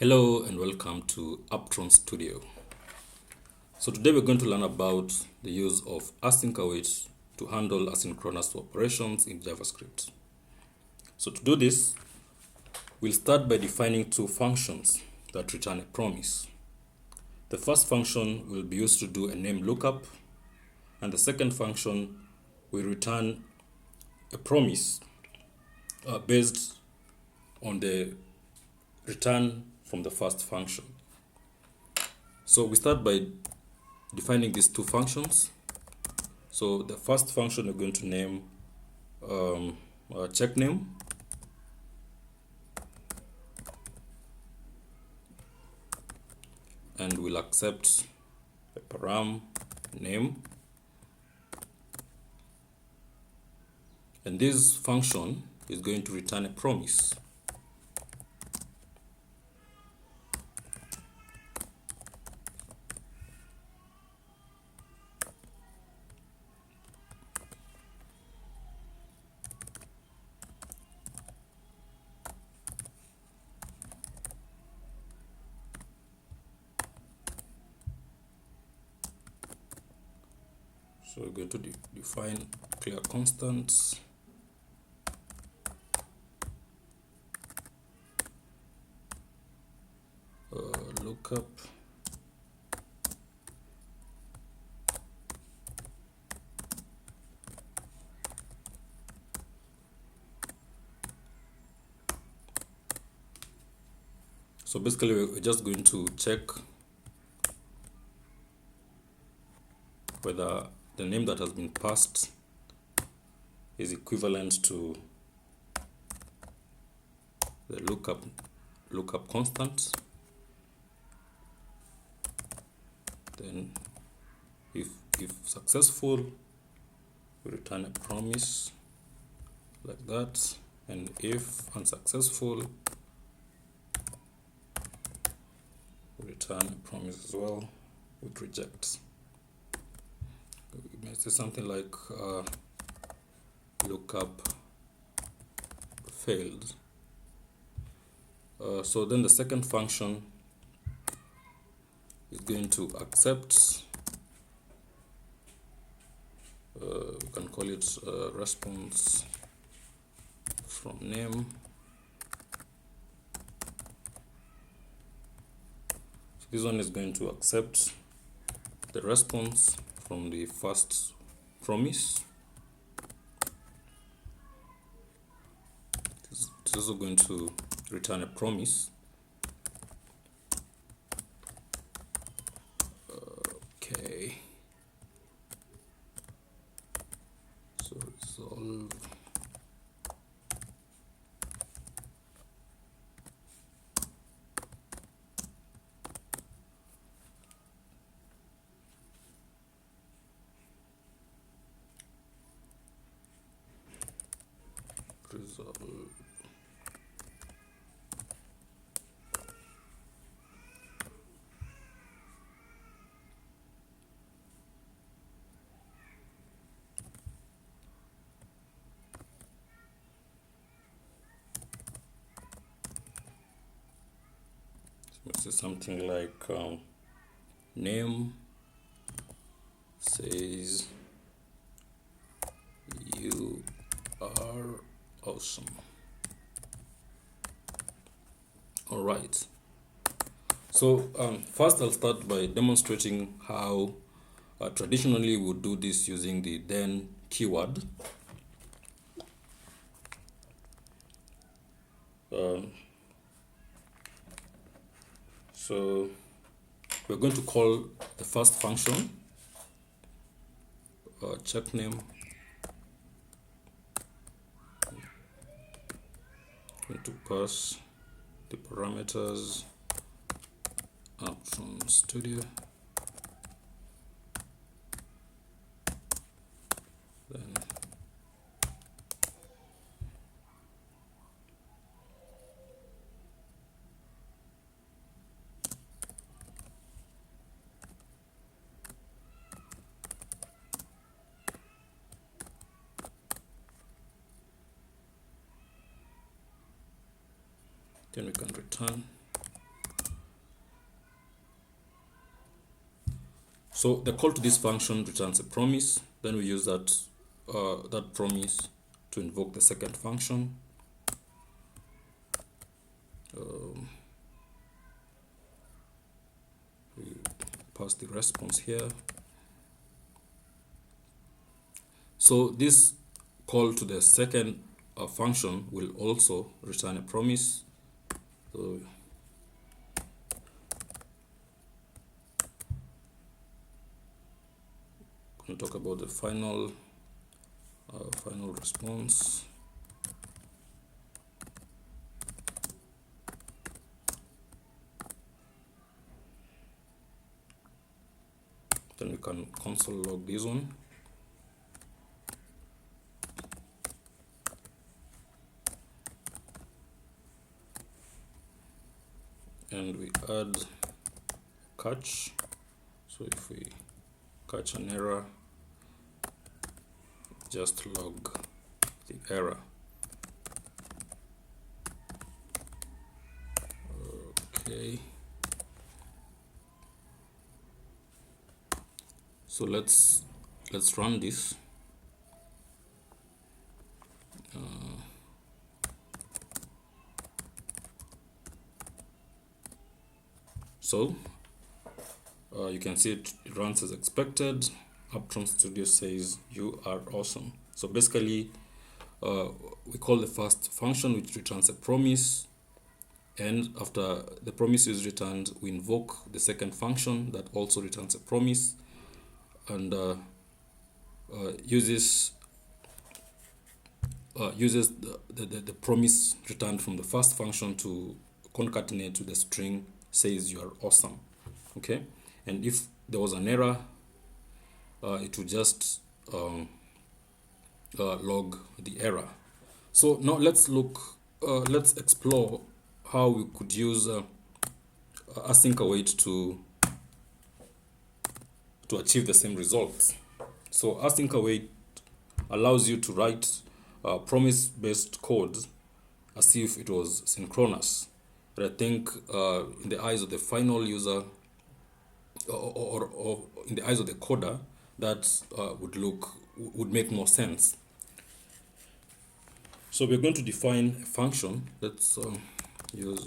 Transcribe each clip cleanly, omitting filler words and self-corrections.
Hello and welcome to Uptron Studio. So today we're going to learn about the use of async await to handle asynchronous operations in Javascript. So to do this, we'll start by defining two functions that return a promise. The first function will be used to do a name lookup, and the second function will return a promise based on the return from the first function. So we start by defining these two functions. So the first function we're going to name check name, and we'll accept a param name, and this function is going to return a promise. So we're going to define clear constants, lookup, so basically we're just going to check whether the name that has been passed is equivalent to the lookup constant. Then if successful, we return a promise like that, and if unsuccessful, we return a promise as well with reject. We may say something like lookup failed. So then the second function is going to accept, we can call it response from name. So this one is going to accept the response from the first promise. It's also going to return a promise. Okay. So resolve. Resolve. Let's say something like name says you are awesome. All right. So first I'll start by demonstrating how traditionally we would do this using the then keyword. So we're going to call the first function check name. Going to pass the parameters up from studio. Then we can return So the call to this function returns a promise. Then we use that promise to invoke the second function. We pass the response here. So this call to the second function will also return a promise. So I'm going to talk about the final response. Then we can console log this one. And we add catch. So if we catch an error, just log the error. Okay. So let's run this. So you can see it runs as expected. Uptron Studio says you are awesome. So basically, we call the first function, which returns a promise, and after the promise is returned, we invoke the second function that also returns a promise, and uses the promise returned from the first function to concatenate to the string says you are awesome. Okay, and if there was an error, it will just log the error. So now let's explore how we could use async await to achieve the same results. So async await allows you to write promise-based code as if it was synchronous. But I think in the eyes of the final user or in the eyes of the coder, that would make more sense. So we're going to define a function. Let's use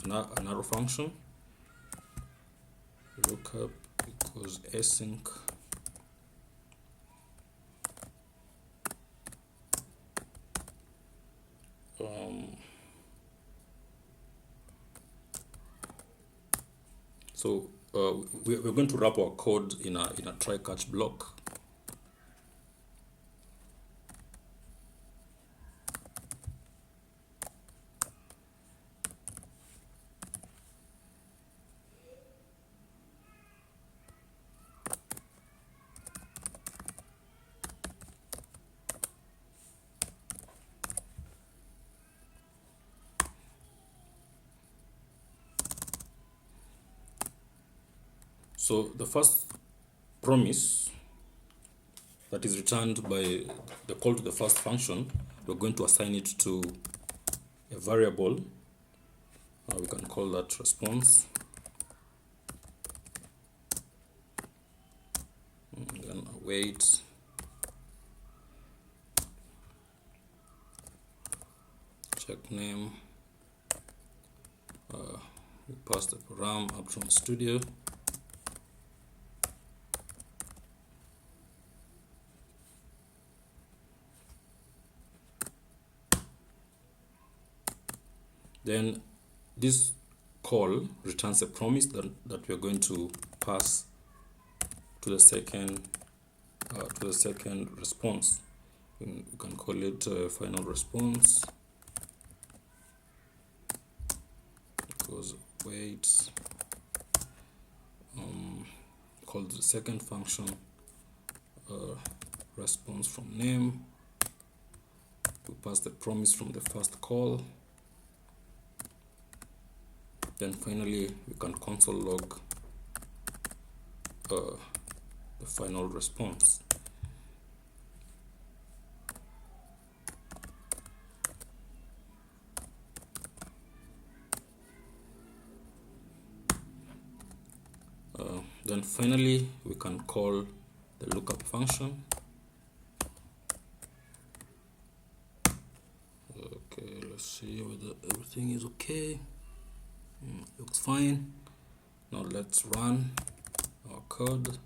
an arrow function. Lookup equals async so we're going to wrap our code in a try catch block. So the first promise that is returned by the call to the first function, we're going to assign it to a variable. We can call that response. And then await. Check name. We pass the program Uptron Studio. Then this call returns a promise that we are going to pass to the second response. We can call it final response because wait call the second function response from name. We pass the promise from the first call. Then finally we can console log the final response. Then finally, we can call the lookup function. Okay, let's see whether everything is okay. Looks fine. Now let's run our code.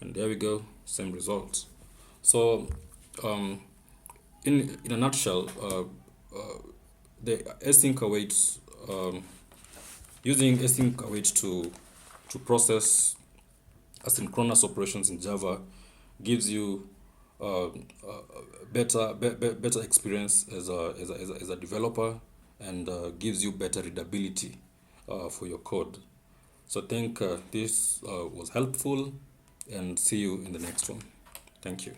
And there we go, same results. So in a nutshell, the async await, using async await to process asynchronous operations in Java gives you better experience as a developer, and gives you better readability for your code. So I think this was helpful, and see you in the next one. Thank you.